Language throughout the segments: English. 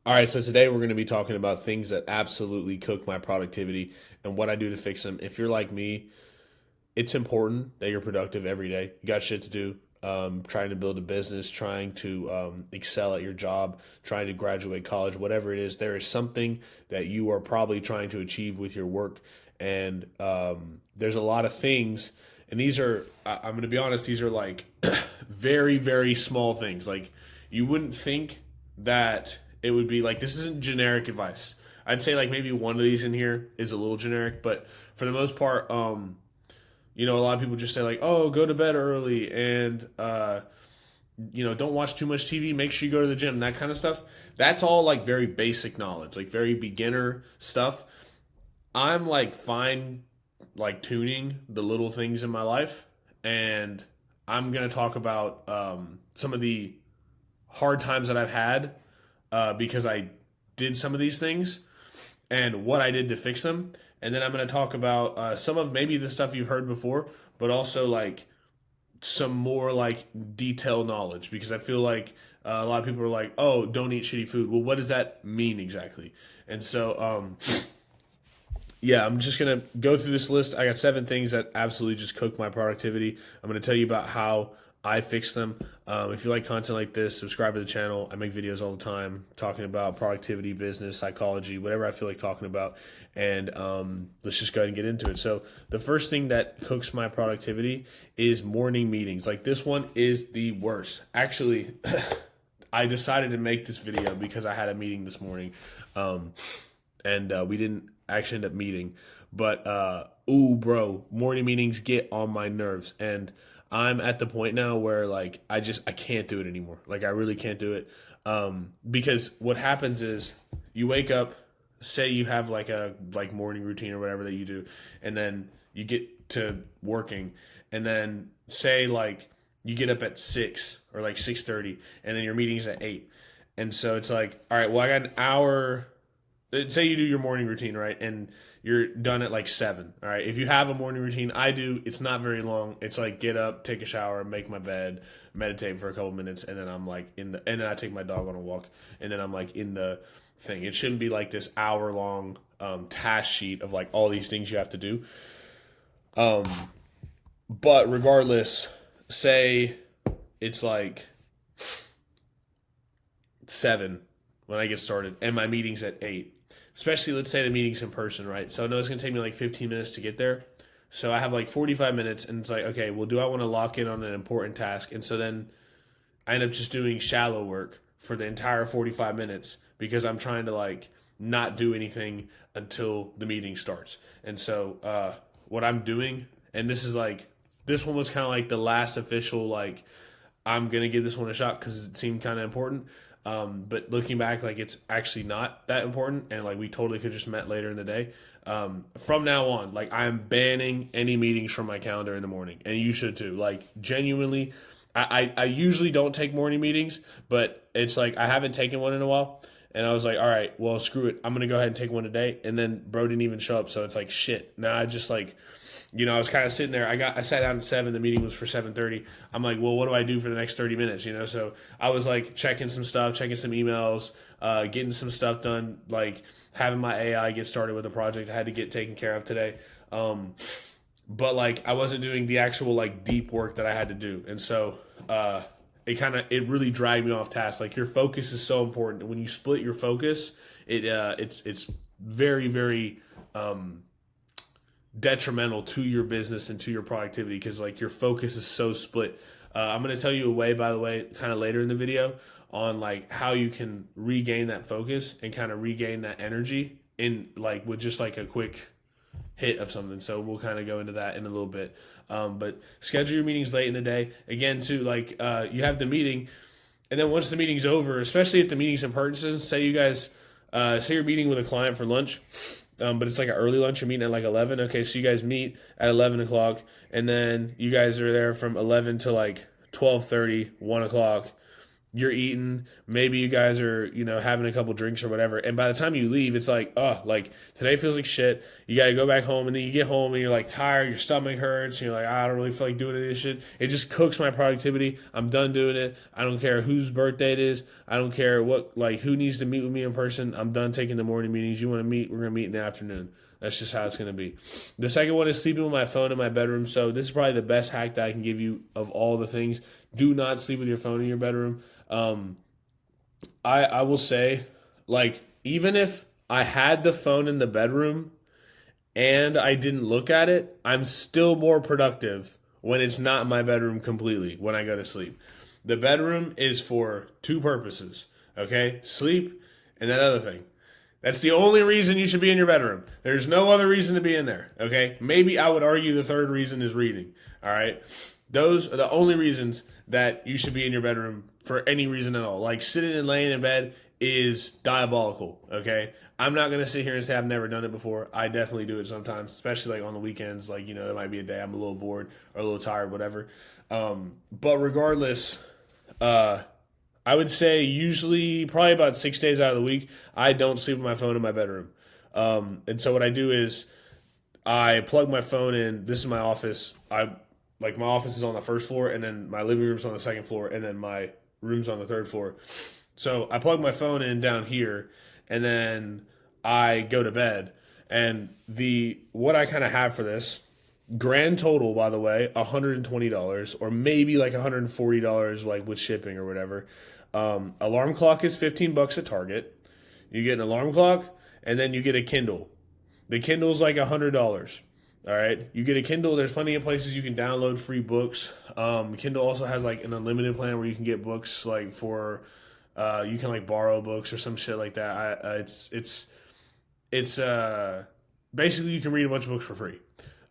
All right, so today we're going to be talking about things that absolutely cook my productivity and what I do to fix them. If you're like me, it's important that you're productive every day. You got shit to do. Trying to build a business, trying to excel at your job, trying to graduate college, whatever it is, there is something that you are probably trying to achieve with your work. And there's a lot of things, and I'm going to be honest, these are like very, very small things. Like, you wouldn't think that it would be like, this isn't generic advice. I'd say like maybe one of these in here is a little generic, but for the most part, a lot of people just say like, "Oh, go to bed early and don't watch too much TV. Make sure you go to the gym." That kind of stuff. That's all like very basic knowledge, like very beginner stuff. I'm like fine, like tuning the little things in my life, and I'm gonna talk about some of the hard times that I've had because I did some of these things and what I did to fix them. And then I'm going to talk about some of maybe the stuff you've heard before, but also like some more like detailed knowledge because I feel like a lot of people are like, oh, don't eat shitty food. Well, what does that mean exactly? And so, yeah, I'm just going to go through this list. I got 7 things that absolutely just cook my productivity. I'm going to tell you about how I fix them. If you like content like this, subscribe to the channel. I make videos all the time talking about productivity, business, psychology, whatever I feel like talking about. And let's just go ahead and get into it. So the first thing that cooks my productivity is morning meetings. Like, this one is the worst. Actually, I decided to make this video because I had a meeting this morning. And we didn't actually end up meeting. But, bro, morning meetings get on my nerves. And I'm at the point now where like I can't do it anymore. Like, I really can't do it. Because what happens is you wake up, say you have like a morning routine or whatever that you do, and then you get to working, and then say like you get up at 6 or like 6:30, and then your meeting's at 8. And so it's like, all right, well, I got an hour. Say you do your morning routine, right? And you're done at like 7. All right. If you have a morning routine, I do. It's not very long. It's like get up, take a shower, make my bed, meditate for a couple minutes, and then I'm like and then I take my dog on a walk, and then I'm like in the thing. It shouldn't be like this hour long task sheet of like all these things you have to do. But regardless, say it's like 7 when I get started, and my meeting's at 8. Especially, let's say the meeting's in person, right? So I know it's going to take me like 15 minutes to get there. So I have like 45 minutes, and it's like, okay, well, do I want to lock in on an important task? And so then I end up just doing shallow work for the entire 45 minutes because I'm trying to like not do anything until the meeting starts. And so what I'm doing, and this one was kind of like the last official, like, I'm going to give this one a shot because it seemed kind of important. But looking back, like, it's actually not that important, and like we totally could just met later in the day. From now on, like, I'm banning any meetings from my calendar in the morning, and you should too. Like, genuinely, I usually don't take morning meetings, but it's like I haven't taken one in a while, and I was like, all right, well, screw it, I'm gonna go ahead and take one today. And then bro didn't even show up, so it's like shit. Now I just like. I was kind of sitting there. I sat down at 7. The meeting was for 7:30. I'm like, well, what do I do for the next 30 minutes? So I was like checking some stuff, checking some emails, getting some stuff done, like having my AI get started with a project I had to get taken care of today. But like I wasn't doing the actual like deep work that I had to do, and so it really dragged me off task. Like, your focus is so important. When you split your focus, it's very, very detrimental to your business and to your productivity because like your focus is so split. I'm going to tell you a way, by the way, kind of later in the video on like how you can regain that focus and kind of regain that energy in like with just like a quick hit of something. So we'll kind of go into that in a little bit. But schedule your meetings late in the day. Again, too, like you have the meeting, and then once the meeting's over, especially if the meeting's in person, say you're meeting with a client for lunch. But it's like an early lunch. You're meeting at like 11. Okay, so you guys meet at 11 o'clock, and then you guys are there from 11 to like 12:30, 1 o'clock. you're eating, maybe you guys are, having a couple drinks or whatever. And by the time you leave, it's like, oh, like today feels like shit. You got to go back home. And then you get home and you're like tired, your stomach hurts. And you're like, I don't really feel like doing any of this shit. It just cooks my productivity. I'm done doing it. I don't care whose birthday it is. I don't care who needs to meet with me in person. I'm done taking the morning meetings. You want to meet? We're going to meet in the afternoon. That's just how it's going to be. The second one is sleeping with my phone in my bedroom. So this is probably the best hack that I can give you of all the things. Do not sleep with your phone in your bedroom. I will say, like, even if I had the phone in the bedroom and I didn't look at it, I'm still more productive when it's not in my bedroom completely when I go to sleep. The bedroom is for two purposes, okay? Sleep and that other thing. That's the only reason you should be in your bedroom. There's no other reason to be in there, okay? Maybe I would argue the third reason is reading, all right? Those are the only reasons that you should be in your bedroom for any reason at all. Like sitting and laying in bed is diabolical, okay? I'm not going to sit here and say I've never done it before. I definitely do it sometimes, especially like on the weekends. Like, there might be a day I'm a little bored or a little tired, whatever. But regardless, I would say usually probably about 6 days out of the week, I don't sleep with my phone in my bedroom. And so what I do is I plug my phone in. This is my office. My office is on the first floor, and then my living room's on the second floor, and then my room's on the third floor. So I plug my phone in down here, and then I go to bed. And what I kind of have for this grand total, by the way, $120 or maybe like $140, like with shipping or whatever. Alarm clock is $15 at Target. You get an alarm clock, and then you get a Kindle. The Kindle's like $100. All right, you get a Kindle. There's plenty of places you can download free books. Kindle also has like an unlimited plan where you can get books like for, you can like borrow books or some shit like that. It's basically you can read a bunch of books for free,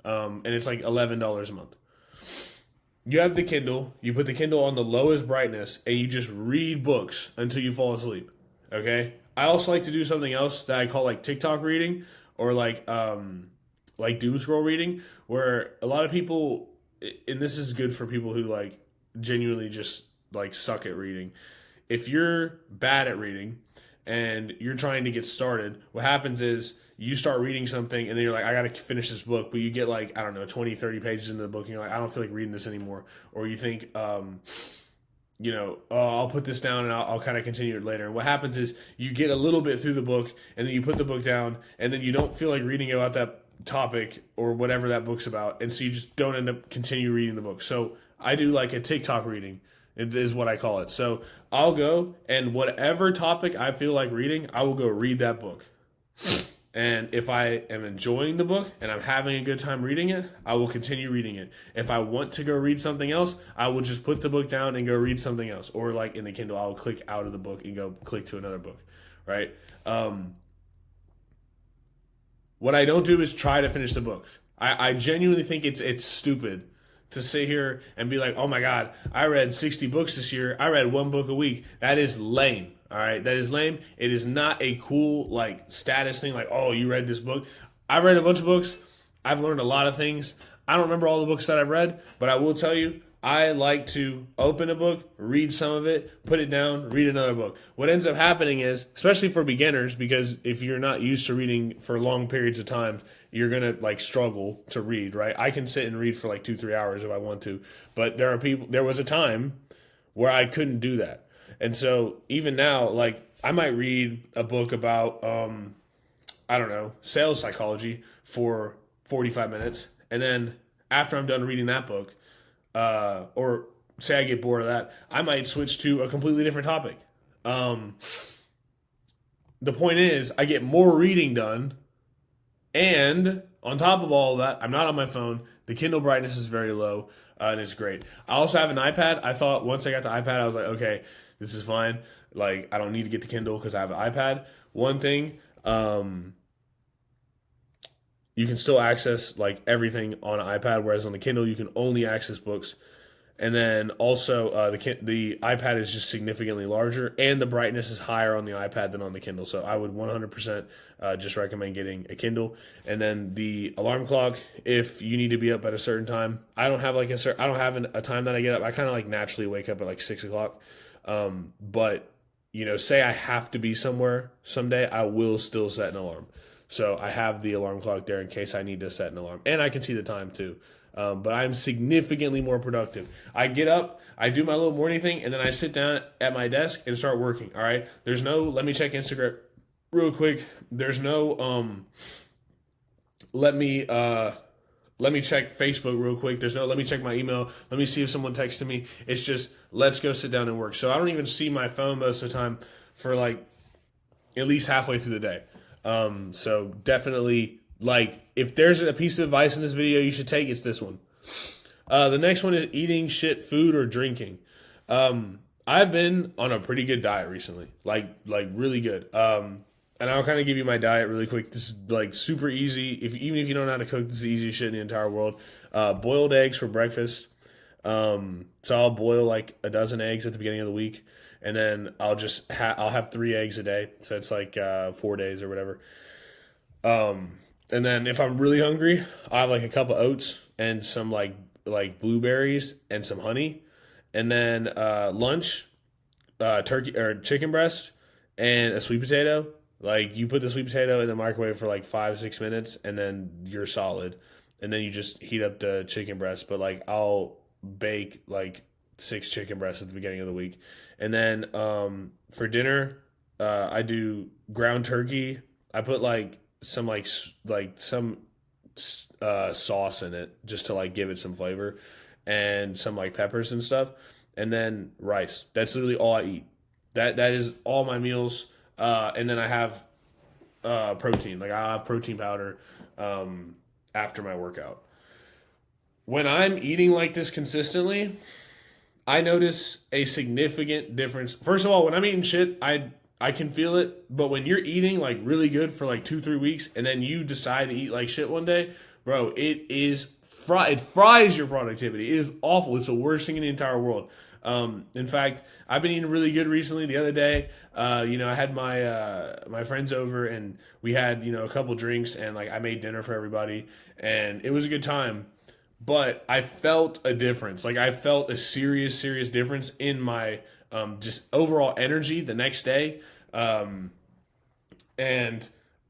and it's like $11 a month. You have the Kindle. You put the Kindle on the lowest brightness, and you just read books until you fall asleep. Okay. I also like to do something else that I call like TikTok reading or like doom scroll reading, where a lot of people, and this is good for people who like genuinely just like suck at reading. If you're bad at reading and you're trying to get started, what happens is you start reading something and then you're like, I got to finish this book, but you get like, I don't know, 20, 30 pages into the book and you're like, I don't feel like reading this anymore. Or you think, oh, I'll put this down and I'll kind of continue it later. And what happens is you get a little bit through the book and then you put the book down and then you don't feel like reading about that topic or whatever that book's about. And so you just don't end up continue reading the book. So I do like a TikTok reading. It is what I call it. So I'll go and whatever topic I feel like reading, I will go read that book. And if I am enjoying the book and I'm having a good time reading it, I will continue reading it. If I want to go read something else, I will just put the book down and go read something else. Or like in the Kindle, I'll click out of the book and go click to another book, right? What I don't do is try to finish the book. I genuinely think it's stupid to sit here and be like, oh my God, I read 60 books this year. I read one book a week. That is lame. All right. That is lame. It is not a cool like status thing. Like, oh, you read this book. I've read a bunch of books. I've learned a lot of things. I don't remember all the books that I've read, but I will tell you, I like to open a book, read some of it, put it down, read another book. What ends up happening is, especially for beginners, because if you're not used to reading for long periods of time, you're going to like struggle to read, right? I can sit and read for like 2-3 hours if I want to, but there was a time where I couldn't do that. And so even now, like I might read a book about, I don't know, sales psychology for 45 minutes. And then after I'm done reading that book, or say I get bored of that, I might switch to a completely different topic. The point is, I get more reading done, and on top of all of that, I'm not on my phone. The Kindle brightness is very low, and it's great. I also have an iPad. I thought once I got the iPad, I was like, okay, this is fine. Like, I don't need to get the Kindle because I have an iPad. One thing, you can still access like everything on an iPad, whereas on the Kindle you can only access books. And then also the iPad is just significantly larger, and the brightness is higher on the iPad than on the Kindle. So I would 100% just recommend getting a Kindle. And then the alarm clock, if you need to be up at a certain time, I don't have a time that I get up. I kind of like naturally wake up at like 6 o'clock. But say I have to be somewhere someday, I will still set an alarm. So I have the alarm clock there in case I need to set an alarm, and I can see the time too. But I'm significantly more productive. I get up, I do my little morning thing, and then I sit down at my desk and start working. All right. There's no let me check Instagram real quick. There's no let me check Facebook real quick. There's no let me check my email. Let me see if someone texted me. It's just let's go sit down and work. So I don't even see my phone most of the time for like at least halfway through the day. So definitely, like, if there's a piece of advice in this video you should take, it's this one. The next one is eating shit food or drinking. I've been on a pretty good diet recently, like really good. And I'll kind of give you my diet really quick. This is like super easy. Even if you don't know how to cook, this is the easiest shit in the entire world. Boiled eggs for breakfast. So I'll boil like a dozen eggs at the beginning of the week, and then I'll have 3 eggs a day. So it's like 4 days or whatever. And then if I'm really hungry, I have like a cup of oats and some like blueberries and some honey, and then lunch, turkey or chicken breast and a sweet potato. Like, you put the sweet potato in the microwave for like 5-6 minutes, and then you're solid. And then you just heat up the chicken breast. But like, I'll bake like 6 chicken breasts at the beginning of the week, and then for dinner, I do ground turkey. I put like some some sauce in it just to like give it some flavor, and some like peppers and stuff, and then rice. That's literally all I eat. That is all my meals. And then I have protein. Like, I have protein powder after my workout. When I'm eating like this consistently, I notice a significant difference. First of all, when I'm eating shit, I can feel it. But when you're eating like really good for like 2-3 weeks, and then you decide to eat like shit one day, bro, it fries your productivity. It is awful. It's the worst thing in the entire world. In fact, I've been eating really good recently. The other day, I had my friends over, and we had, a couple drinks, and like I made dinner for everybody, and it was a good time. But I felt a difference. Like, I felt a serious difference in my just overall energy the next day. And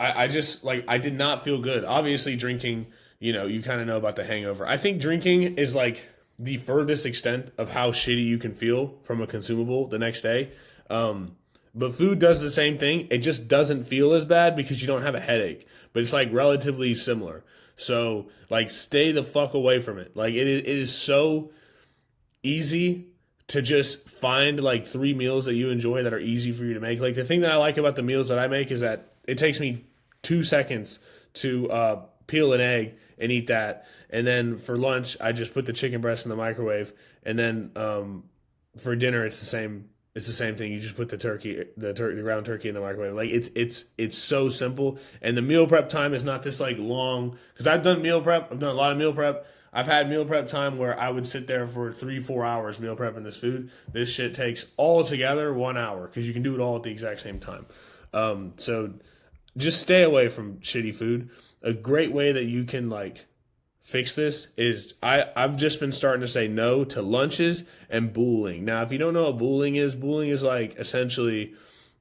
I just, like, I did not feel good. Obviously, drinking, you kind of know about the hangover. I think drinking is like the furthest extent of how shitty you can feel from a consumable the next day. But food does the same thing. It just doesn't feel as bad because you don't have a headache. But it's like relatively similar. So, like, stay the fuck away from it. Like, it is so easy to just find like 3 meals that you enjoy that are easy for you to make. Like, the thing that I like about the meals that I make is that it takes me 2 seconds to peel an egg and eat that. And then for lunch, I just put the chicken breast in the microwave. And then for dinner, it's the same. It's the same thing. You just put the ground turkey in the microwave. Like, it's so simple. And the meal prep time is not this like long. Because I've done meal prep. I've done a lot of meal prep. I've had meal prep time where I would sit there for 3-4 hours meal prepping this food. This shit takes all together 1 hour because you can do it all at the exact same time. So just stay away from shitty food. A great way that you can like fix this is I've just been starting to say no to lunches and booling. Now, if you don't know what booling is like essentially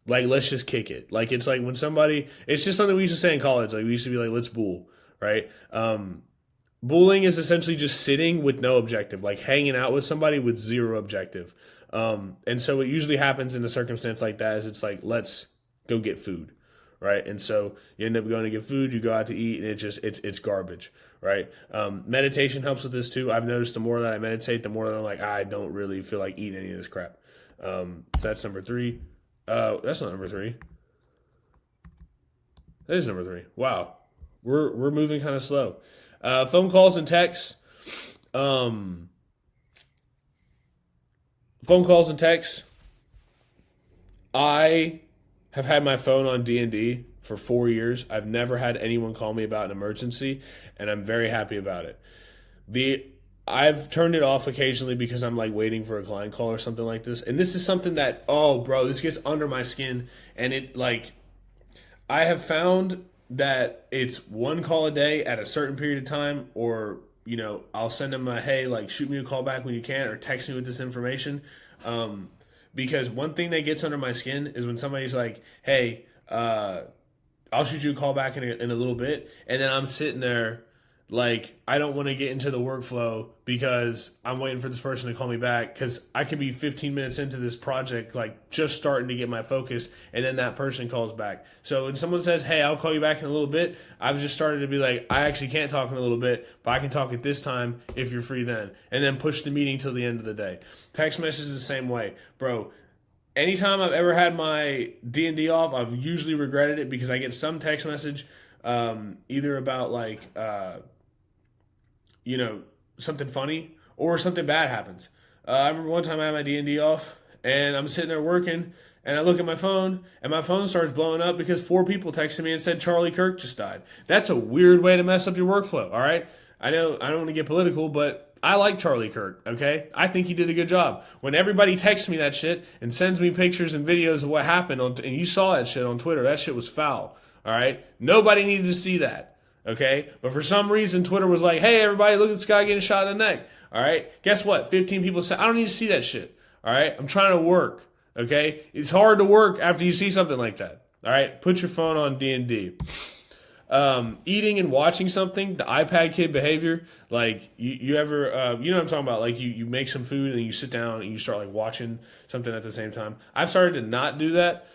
like, let's just kick it. Like, it's like when somebody, it's just something we used to say in college. Like, we used to be like, let's bool, right? Booling is essentially just sitting with no objective, like hanging out with somebody with zero objective. And so what usually happens in a circumstance like that is it's like, let's go get food, right? And so you end up going to get food, you go out to eat, and it's garbage, right? Meditation helps with this too. I've noticed the more that I meditate, the more that I'm like, I don't really feel like eating any of this crap. So that's number 3. That's not number 3. That is number 3. Wow. We're moving kind of slow. Phone calls and texts. Phone calls and texts. I have had my phone on D&D for 4 years. I've never had anyone call me about an emergency, and I'm very happy about it. I've turned it off occasionally because I'm like waiting for a client call or something like this. And this is something that, oh bro, this gets under my skin. And it like, I have found that it's 1 call a day at a certain period of time, or, I'll send them a, hey, like, shoot me a call back when you can, or text me with this information. because one thing that gets under my skin is when somebody's like, hey, I'll shoot you a call back in a little bit. And then I'm sitting there like, I don't want to get into the workflow because I'm waiting for this person to call me back, because I could be 15 minutes into this project, like just starting to get my focus, and then that person calls back. So when someone says, hey, I'll call you back in a little bit, I've just started to be like, I actually can't talk in a little bit, but I can talk at this time if you're free then. And then push the meeting till the end of the day. Text messages the same way. Bro, anytime I've ever had my D&D off, I've usually regretted it, because I get some text message either about like, something funny, or something bad happens. I remember one time I had my D&D off, and I'm sitting there working, and I look at my phone, and my phone starts blowing up because 4 people texted me and said Charlie Kirk just died. That's a weird way to mess up your workflow, all right? I know I don't want to get political, but I like Charlie Kirk, okay? I think he did a good job. When everybody texts me that shit and sends me pictures and videos of what happened, and you saw that shit on Twitter, that shit was foul, all right? Nobody needed to see that. Okay? But for some reason, Twitter was like, hey, everybody, look at this guy getting shot in the neck. All right? Guess what? 15 people said, I don't need to see that shit. All right? I'm trying to work. Okay? It's hard to work after you see something like that. All right? Put your phone on D&D. Eating and watching something, the iPad kid behavior, like you ever, you know what I'm talking about? Like you make some food and you sit down and you start like watching something at the same time. I've started to not do that.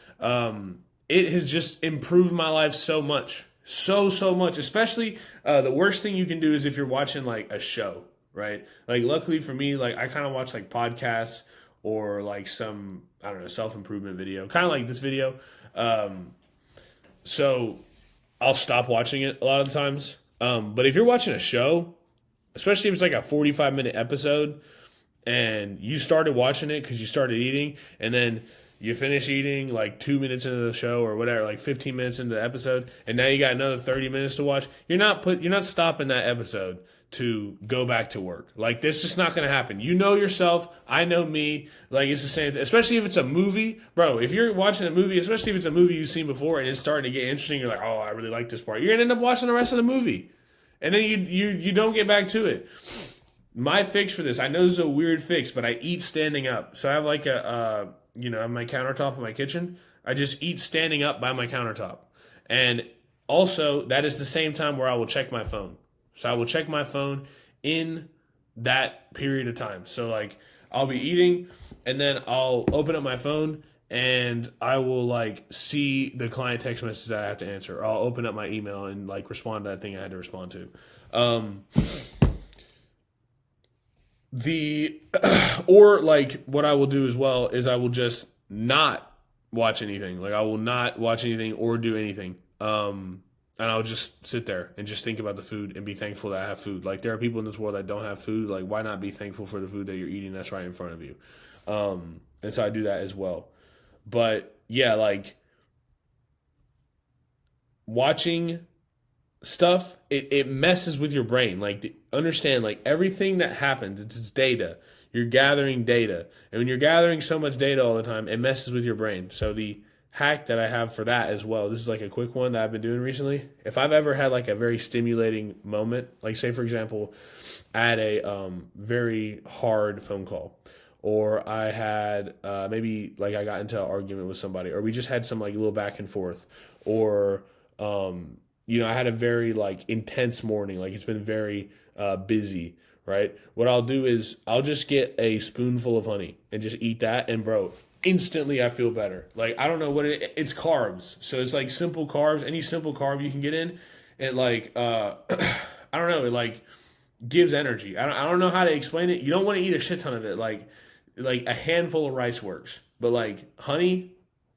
It has just improved my life so much. So much. Especially the worst thing you can do is if you're watching like a show, right? Like luckily for me, like I kind of watch like podcasts or like some, I don't know, self-improvement video, kind of like this video. So I'll stop watching it a lot of the times. But if you're watching a show, especially if it's like a 45-minute episode and you started watching it because you started eating, and then you finish eating like 2 minutes into the show or whatever, like 15 minutes into the episode, and now you got another 30 minutes to watch. You're not stopping that episode to go back to work. Like, this is not going to happen. You know yourself. I know me. Like, it's the same thing. Especially if it's a movie. Bro, if you're watching a movie, especially if it's a movie you've seen before and it's starting to get interesting, you're like, oh, I really like this part. You're going to end up watching the rest of the movie. And then you don't get back to it. My fix for this, I know this is a weird fix, but I eat standing up. So I have like I have my countertop in my kitchen. I just eat standing up by my countertop. And also, that is the same time where I will check my phone. So I will check my phone in that period of time. So like I'll be eating and then I'll open up my phone and I will like see the client text message that I have to answer. Or I'll open up my email and like respond to that thing I had to respond to. Or like what I will do as well is I will just not watch anything. Like I will not watch anything or do anything. And I'll just sit there and just think about the food and be thankful that I have food. Like there are people in this world that don't have food. Like why not be thankful for the food that you're eating that's right in front of you? And so I do that as well. But yeah, like watching stuff, it messes with your brain. Like understand, like everything that happens, it's data. You're gathering data. And when you're gathering so much data all the time, it messes with your brain. So the hack that I have for that as well, this is like a quick one that I've been doing recently. If I've ever had like a very stimulating moment, like say for example, I had a very hard phone call, or I had maybe like I got into an argument with somebody, or we just had some like little back and forth, or I had a very like intense morning, like it's been very busy, right? What I'll do is I'll just get a spoonful of honey and just eat that, and bro, instantly I feel better. Like I don't know what it's carbs, so it's like simple carbs. Any simple carb you can get in, it like I don't know, it like gives energy. I don't know how to explain it. You don't want to eat a shit ton of it. Like a handful of rice works, but like honey,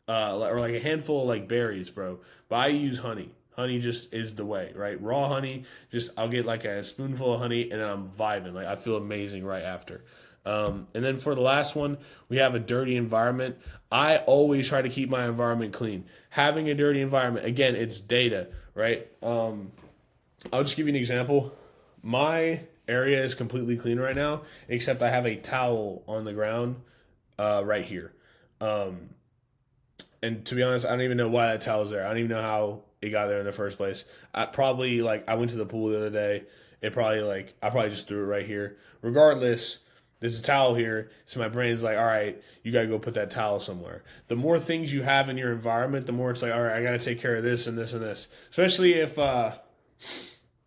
or like a handful of like berries, bro. But I use honey. Honey just is the way, right? Raw honey, just I'll get like a spoonful of honey and then I'm vibing. Like I feel amazing right after. And then for the last one, we have a dirty environment. I always try to keep my environment clean. Having a dirty environment, again, it's data, right? I'll just give you an example. My area is completely clean right now, except I have a towel on the ground right here. And to be honest, I don't even know why that towel is there. I don't even know how it got there in the first place. I went to the pool the other day. I probably just threw it right here. Regardless, there's a towel here. So my brain's like, all right, you got to go put that towel somewhere. The more things you have in your environment, the more it's like, all right, I got to take care of this and this and this. Especially if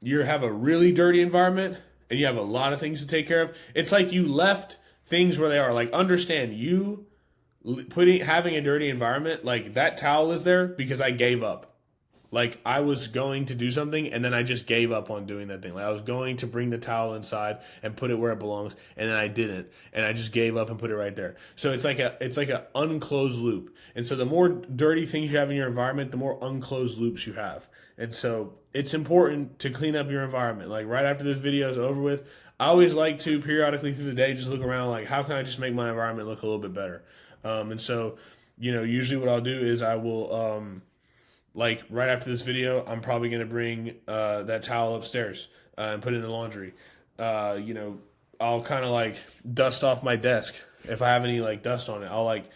you have a really dirty environment and you have a lot of things to take care of. It's like you left things where they are. Like, understand, you having a dirty environment, like that towel is there because I gave up. Like, I was going to do something and then I just gave up on doing that thing. Like, I was going to bring the towel inside and put it where it belongs, and then I didn't, and I just gave up and put it right there. So it's like a unclosed loop. And so the more dirty things you have in your environment, the more unclosed loops you have. And so it's important to clean up your environment. Like, right after this video is over with, I always like to periodically through the day just look around, like, how can I just make my environment look a little bit better? And so, usually what I'll do is I will like right after this video, I'm probably going to bring that towel upstairs and put it in the laundry. I'll kind of like dust off my desk if I have any like dust on it. I'll like,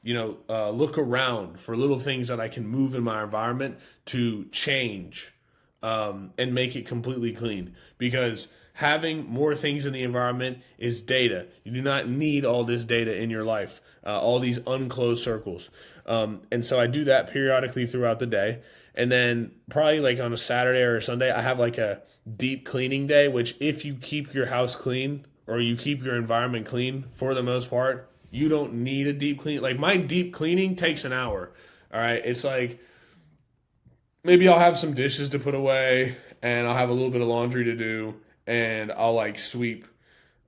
look around for little things that I can move in my environment to change and make it completely clean. Because having more things in the environment is data. You do not need all this data in your life, all these unclosed circles. And so I do that periodically throughout the day. And then probably like on a Saturday or a Sunday, I have like a deep cleaning day, which if you keep your house clean or you keep your environment clean for the most part, you don't need a deep clean. Like, my deep cleaning takes an hour. All right. It's like, maybe I'll have some dishes to put away and I'll have a little bit of laundry to do, and I'll like sweep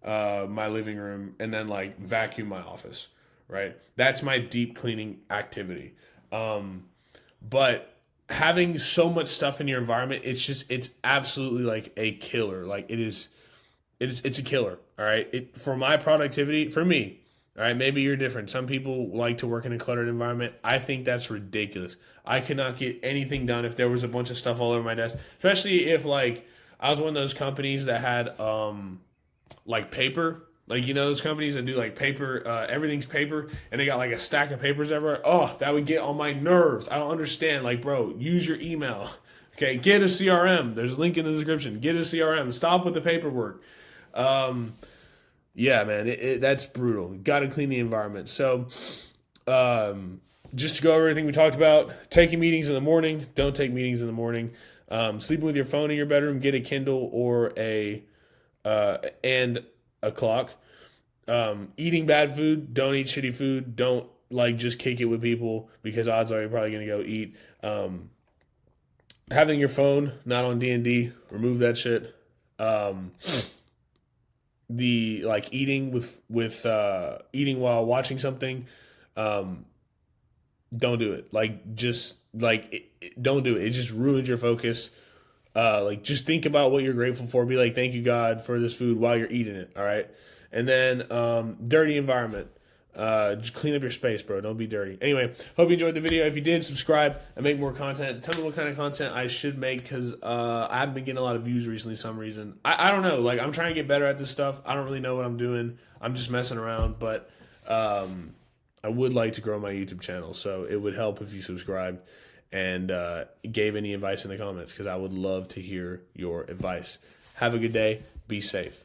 my living room and then like vacuum my office. Right? That's my deep cleaning activity. But having so much stuff in your environment, it's absolutely like a killer. Like, it's a killer. All right. For my productivity, for me, all right, maybe you're different. Some people like to work in a cluttered environment. I think that's ridiculous. I could not get anything done if there was a bunch of stuff all over my desk, especially if like I was one of those companies that had like paper. Like, those companies that do like paper, everything's paper, and they got like a stack of papers everywhere. Oh, that would get on my nerves. I don't understand. Like, bro, use your email. Okay, get a CRM. There's a link in the description. Get a CRM. Stop with the paperwork. Yeah, man, that's brutal. Got to clean the environment. So, just to go over everything we talked about, taking meetings in the morning. Don't take meetings in the morning. Sleeping with your phone in your bedroom. Get a Kindle or and a clock. Eating bad food. Don't eat shitty food. Don't like just kick it with people, because odds are you're probably gonna go eat. Having your phone not on D&D, remove that shit. The like eating with eating while watching something, don't do it. Like, just like don't do it. It just ruins your focus. Like, just think about what you're grateful for. Be like, thank you, God, for this food while you're eating it. All right. And then dirty environment. Just clean up your space, bro. Don't be dirty. Anyway, hope you enjoyed the video. If you did, subscribe and make more content. Tell me what kind of content I should make, because I haven't been getting a lot of views recently for some reason. I don't know. Like, I'm trying to get better at this stuff. I don't really know what I'm doing. I'm just messing around. But I would like to grow my YouTube channel, so it would help if you subscribed and gave any advice in the comments, because I would love to hear your advice. Have a good day. Be safe.